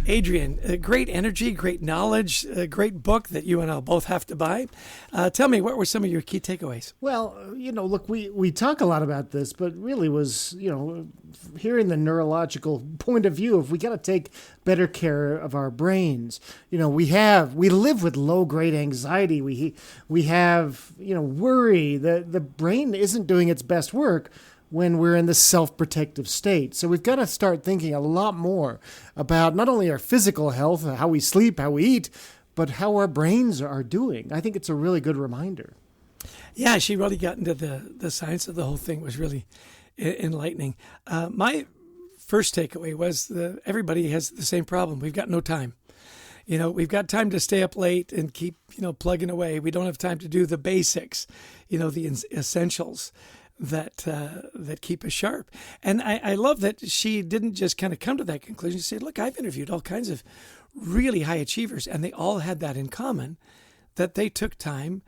Adrian, great energy, great knowledge, a great book that you and I'll both have to buy. Tell me, what were some of your key takeaways? Well, look, we talk a lot about this, but really was, hearing the neurological point of view of we got to take better care of our brains. We live with low-grade anxiety. We have, worry. The brain isn't doing its best work when we're in the self-protective state. So we've got to start thinking a lot more about not only our physical health, how we sleep, how we eat, but how our brains are doing. I think it's a really good reminder. Yeah, she really got into the science of the whole thing. Was really enlightening. My first takeaway was everybody has the same problem. We've got no time. We've got time to stay up late and keep, plugging away. We don't have time to do the basics, the essentials that keep us sharp. And I love that she didn't just kind of come to that conclusion. She said, look, I've interviewed all kinds of really high achievers, and they all had that in common, that they took time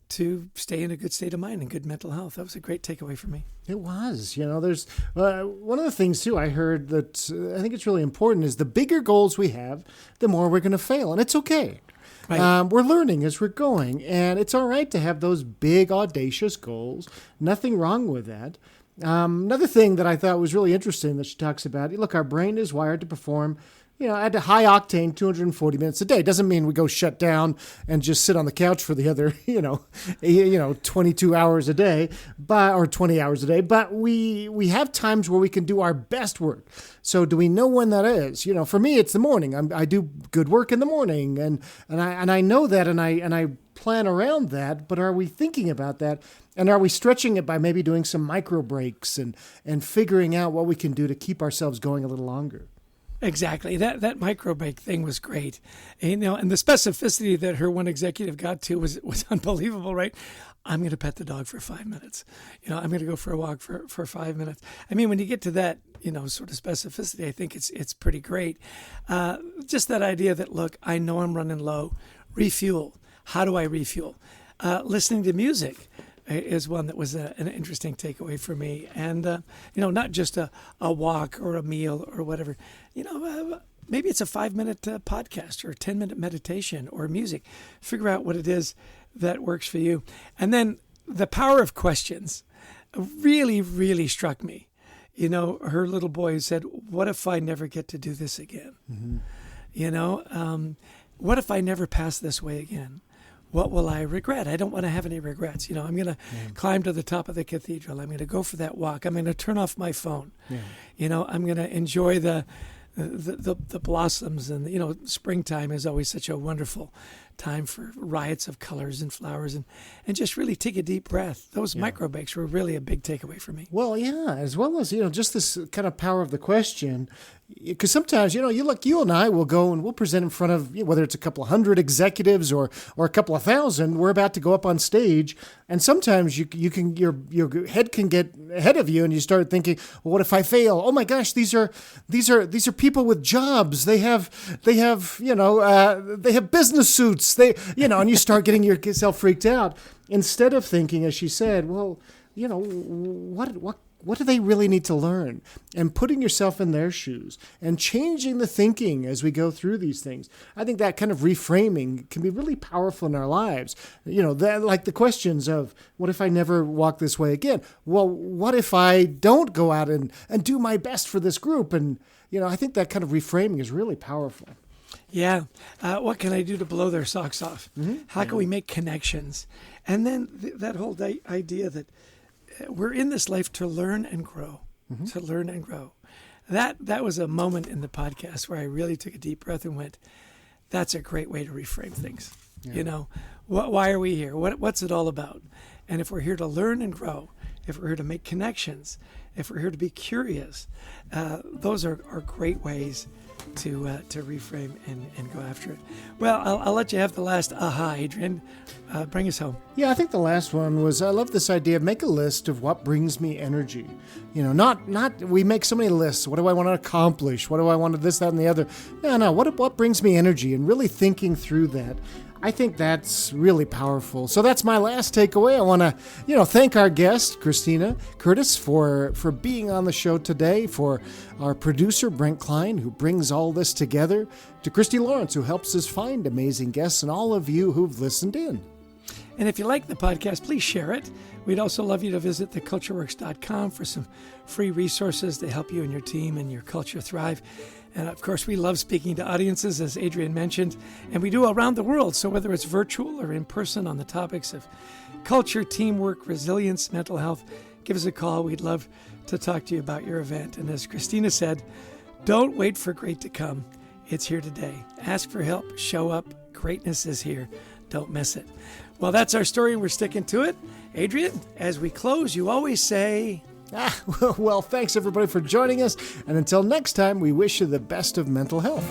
to stay in a good state of mind and good mental health. That was a great takeaway for me. It was. There's one of the things, too, I heard that I think it's really important is the bigger goals we have, the more we're going to fail. And it's okay. Right. We're learning as we're going, and it's all right to have those big, audacious goals. Nothing wrong with that. Another thing that I thought was really interesting that she talks about, look, our brain is wired to perform at a high octane, 240 minutes a day. Doesn't mean we go shut down and just sit on the couch for the other, 22 hours a day, or 20 hours a day. But we have times where we can do our best work. So do we know when that is? For me, it's the morning. I do good work in the morning, and I know that, and I plan around that. But are we thinking about that? And are we stretching it by maybe doing some micro breaks and figuring out what we can do to keep ourselves going a little longer? Exactly. That micro break thing was great. And the specificity that her one executive got to was unbelievable, right? I'm going to pet the dog for 5 minutes. I'm going to go for a walk for 5 minutes. I mean, when you get to that, sort of specificity, I think it's pretty great. Just that idea that, look, I know I'm running low. Refuel. How do I refuel? Listening to music is one that was an interesting takeaway for me. And, not just a walk or a meal or whatever. Maybe it's a 5-minute podcast or a 10-minute meditation or music. Figure out what it is that works for you. And then the power of questions really, really struck me. Her little boy said, what if I never get to do this again? Mm-hmm. What if I never pass this way again? What will I regret? I don't want to have any regrets. I'm going to climb to the top of the cathedral. I'm going to go for that walk. I'm going to turn off my phone. Yeah. I'm going to enjoy the blossoms, and springtime is always such a wonderful time for riots of colors and flowers, and just really take a deep breath. Those micro breaks were really a big takeaway for me. Well, yeah, as well as just this kind of power of the question, because sometimes you and I will go and we'll present in front of whether it's a couple of hundred executives or a couple of thousand. We're about to go up on stage, and sometimes you can your head can get ahead of you, and you start thinking, well, what if I fail? Oh my gosh, these are people with jobs. They have business suits. And you start getting yourself freaked out instead of thinking, as she said, well, what do they really need to learn? And putting yourself in their shoes and changing the thinking as we go through these things. I think that kind of reframing can be really powerful in our lives. Like the questions of, what if I never walk this way again? Well, what if I don't go out and do my best for this group? And, I think that kind of reframing is really powerful. Yeah. What can I do to blow their socks off? Mm-hmm. How can we make connections? And then that whole idea that we're in this life to learn and grow, to learn and grow. That was a moment in the podcast where I really took a deep breath and went, that's a great way to reframe things. Yeah. Why are we here? What's it all about? And if we're here to learn and grow, if we're here to make connections, if we're here to be curious, those are great ways to reframe and go after it. Well, I'll let you have the last aha, Adrian. Bring us home. Yeah, I think the last one was, I love this idea of make a list of what brings me energy. Not we make so many lists. What do I want to accomplish? What do I want to this, that, and the other? No, what brings me energy? And really thinking through that. I think that's really powerful. So that's my last takeaway. I want to, thank our guest, Christina Curtis, for being on the show today, for our producer, Brent Klein, who brings all this together, to Christy Lawrence, who helps us find amazing guests, and all of you who've listened in. And if you like the podcast, please share it. We'd also love you to visit thecultureworks.com for some free resources to help you and your team and your culture thrive. And of course, we love speaking to audiences, as Adrian mentioned, and we do around the world. So whether it's virtual or in person on the topics of culture, teamwork, resilience, mental health, give us a call. We'd love to talk to you about your event. And as Christina said, don't wait for great to come. It's here today. Ask for help. Show up. Greatness is here. Don't miss it. Well, that's our story, and we're sticking to it. Adrian, as we close, you always say... Well, thanks everybody for joining us. And until next time, we wish you the best of mental health.